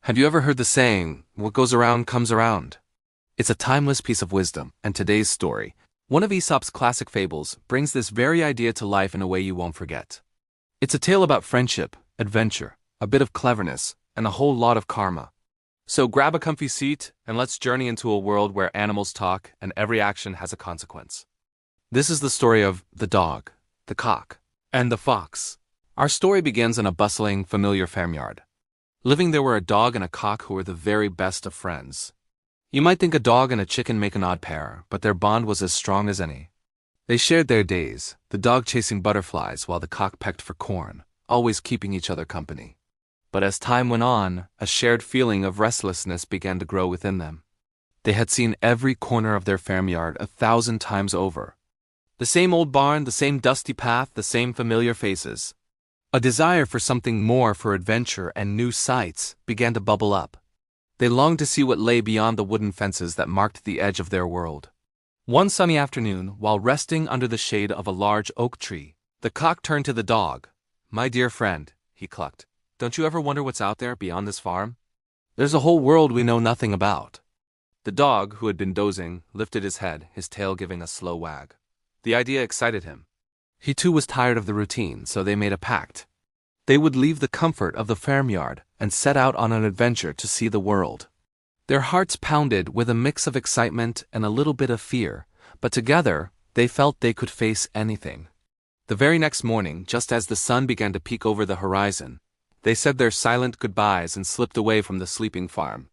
Have you ever heard the saying, what goes around comes around? It's a timeless piece of wisdom, and today's story, one of Aesop's classic fables, brings this very idea to life in a way you won't forget. It's a tale about friendship, adventure, a bit of cleverness, and a whole lot of karma. So grab a comfy seat, and let's journey into a world where animals talk and every action has a consequence. This is the story of the dog, the cock, and the fox. Our story begins in a bustling, familiar farmyard. Living there were a dog and a cock who were the very best of friends. You might think a dog and a chicken make an odd pair, but their bond was as strong as any. They shared their days, the dog chasing butterflies while the cock pecked for corn, always keeping each other company. But as time went on, a shared feeling of restlessness began to grow within them. They had seen every corner of their farmyard 1,000 times over. The same old barn, the same dusty path, the same familiar faces. A desire for something more, for adventure and new sights, began to bubble up. They longed to see what lay beyond the wooden fences that marked the edge of their world. One sunny afternoon, while resting under the shade of a large oak tree, the cock turned to the dog. "My dear friend," he clucked, "don't you ever wonder what's out there beyond this farm? There's a whole world we know nothing about." The dog, who had been dozing, lifted his head, his tail giving a slow wag. The idea excited him. He too was tired of the routine, so they made a pact. They would leave the comfort of the farmyard and set out on an adventure to see the world. Their hearts pounded with a mix of excitement and a little bit of fear, but together they felt they could face anything. The very next morning, just as the sun began to peek over the horizon, they said their silent goodbyes and slipped away from the sleeping farm.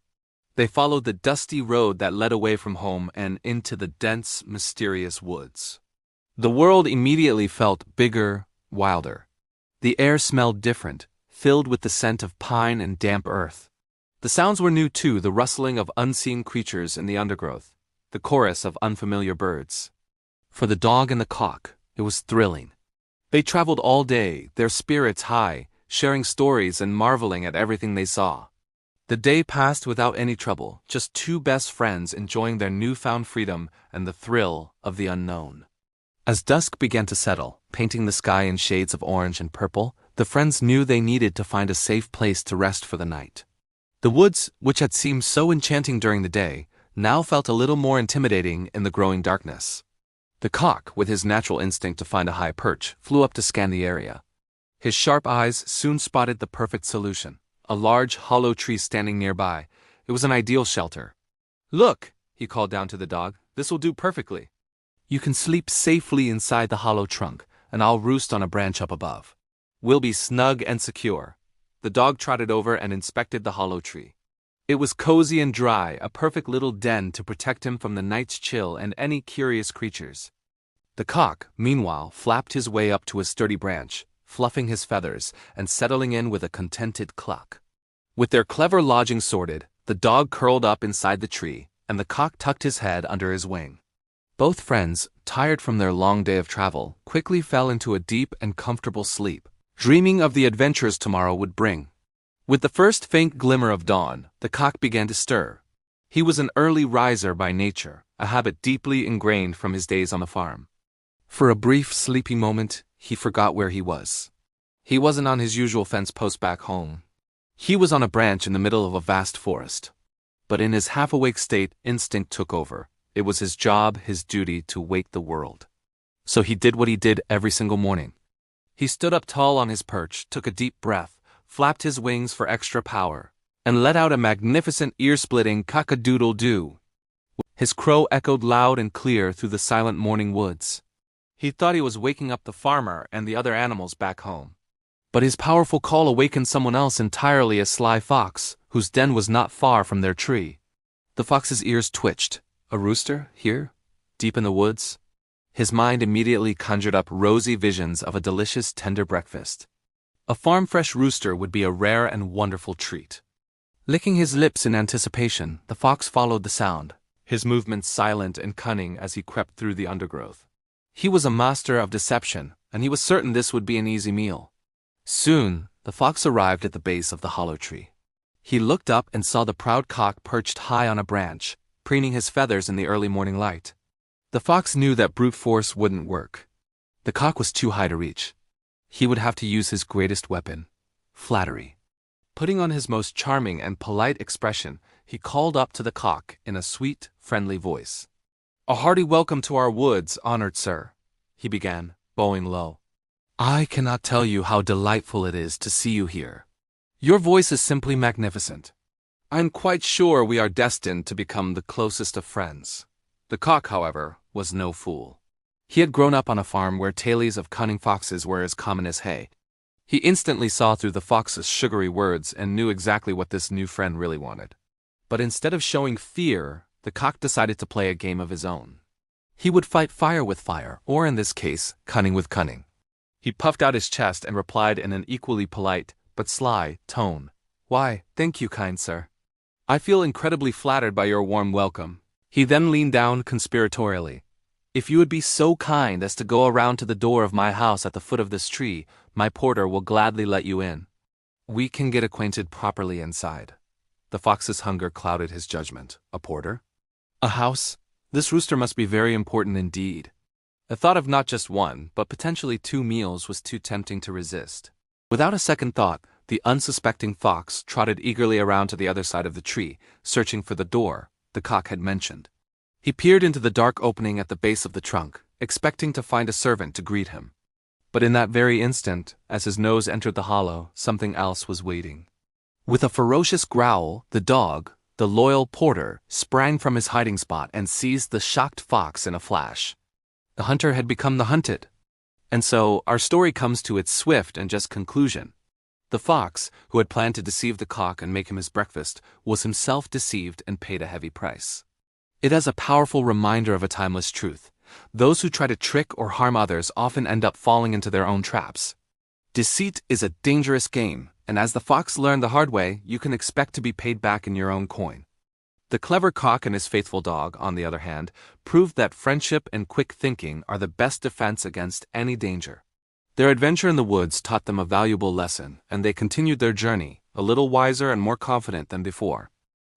They followed the dusty road that led away from home and into the dense, mysterious woods. The world immediately felt bigger, wilder. The air smelled different, filled with the scent of pine and damp earth. The sounds were new too, the rustling of unseen creatures in the undergrowth, the chorus of unfamiliar birds. For the dog and the cock, it was thrilling. They traveled all day, their spirits high, sharing stories and marveling at everything they saw. The day passed without any trouble, just two best friends enjoying their newfound freedom and the thrill of the unknown. As dusk began to settle, painting the sky in shades of orange and purple, the friends knew they needed to find a safe place to rest for the night. The woods, which had seemed so enchanting during the day, now felt a little more intimidating in the growing darkness. The cock, with his natural instinct to find a high perch, flew up to scan the area. His sharp eyes soon spotted the perfect solution, a large, hollow tree standing nearby. It was an ideal shelter. "Look," he called down to the dog, "this will do perfectly. You can sleep safely inside the hollow trunk, and I'll roost on a branch up above. We'll be snug and secure." The dog trotted over and inspected the hollow tree. It was cozy and dry, a perfect little den to protect him from the night's chill and any curious creatures. The cock, meanwhile, flapped his way up to a sturdy branch, fluffing his feathers and settling in with a contented cluck. With their clever lodging sorted, the dog curled up inside the tree, and the cock tucked his head under his wing. Both friends, tired from their long day of travel, quickly fell into a deep and comfortable sleep, dreaming of the adventures tomorrow would bring. With the first faint glimmer of dawn, the cock began to stir. He was an early riser by nature, a habit deeply ingrained from his days on the farm. For a brief, sleepy moment, he forgot where he was. He wasn't on his usual fence post back home. He was on a branch in the middle of a vast forest. But in his half-awake state, instinct took over. It was his job, his duty, to wake the world. So he did what he did every single morning. He stood up tall on his perch, took a deep breath, flapped his wings for extra power, and let out a magnificent ear-splitting cock-a-doodle-doo. His crow echoed loud and clear through the silent morning woods. He thought he was waking up the farmer and the other animals back home. But his powerful call awakened someone else entirely, a sly fox, whose den was not far from their tree. The fox's ears twitched. A rooster, here, deep in the woods? His mind immediately conjured up rosy visions of a delicious, tender breakfast. A farm-fresh rooster would be a rare and wonderful treat. Licking his lips in anticipation, the fox followed the sound, his movements silent and cunning as he crept through the undergrowth. He was a master of deception, and he was certain this would be an easy meal. Soon, the fox arrived at the base of the hollow tree. He looked up and saw the proud cock perched high on a branch, preening his feathers in the early morning light. The fox knew that brute force wouldn't work. The cock was too high to reach. He would have to use his greatest weapon, flattery. Putting on his most charming and polite expression, he called up to the cock in a sweet, friendly voice. "A hearty welcome to our woods, honored sir," he began, bowing low. "I cannot tell you how delightful it is to see you here. Your voice is simply magnificent. I am quite sure we are destined to become the closest of friends." The cock, however, was no fool. He had grown up on a farm where tales of cunning foxes were as common as hay. He instantly saw through the fox's sugary words and knew exactly what this new friend really wanted. But instead of showing fear, the cock decided to play a game of his own. He would fight fire with fire, or in this case, cunning with cunning. He puffed out his chest and replied in an equally polite, but sly, tone. "Why, thank you, kind sir. I feel incredibly flattered by your warm welcome." He then leaned down conspiratorially. "If you would be so kind as to go around to the door of my house at the foot of this tree, my porter will gladly let you in. We can get acquainted properly inside." The fox's hunger clouded his judgment. A porter? A house? This rooster must be very important indeed. The thought of not just one, but potentially 2 meals was too tempting to resist. Without a second thought, the unsuspecting fox trotted eagerly around to the other side of the tree, searching for the door the cock had mentioned. He peered into the dark opening at the base of the trunk, expecting to find a servant to greet him. But in that very instant, as his nose entered the hollow, something else was waiting. With a ferocious growl, the dog, the loyal porter, sprang from his hiding spot and seized the shocked fox in a flash. The hunter had become the hunted. And so, our story comes to its swift and just conclusion. The fox, who had planned to deceive the cock and make him his breakfast, was himself deceived and paid a heavy price. It is a powerful reminder of a timeless truth. Those who try to trick or harm others often end up falling into their own traps. Deceit is a dangerous game, and as the fox learned the hard way, you can expect to be paid back in your own coin. The clever cock and his faithful dog, on the other hand, proved that friendship and quick thinking are the best defense against any danger. Their adventure in the woods taught them a valuable lesson, and they continued their journey, a little wiser and more confident than before.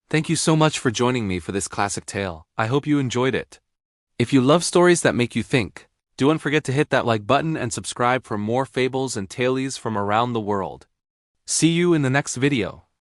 Thank you so much for joining me for this classic tale. I hope you enjoyed it. If you love stories that make you think, don't forget to hit that like button and subscribe for more fables and tales from around the world. See you in the next video.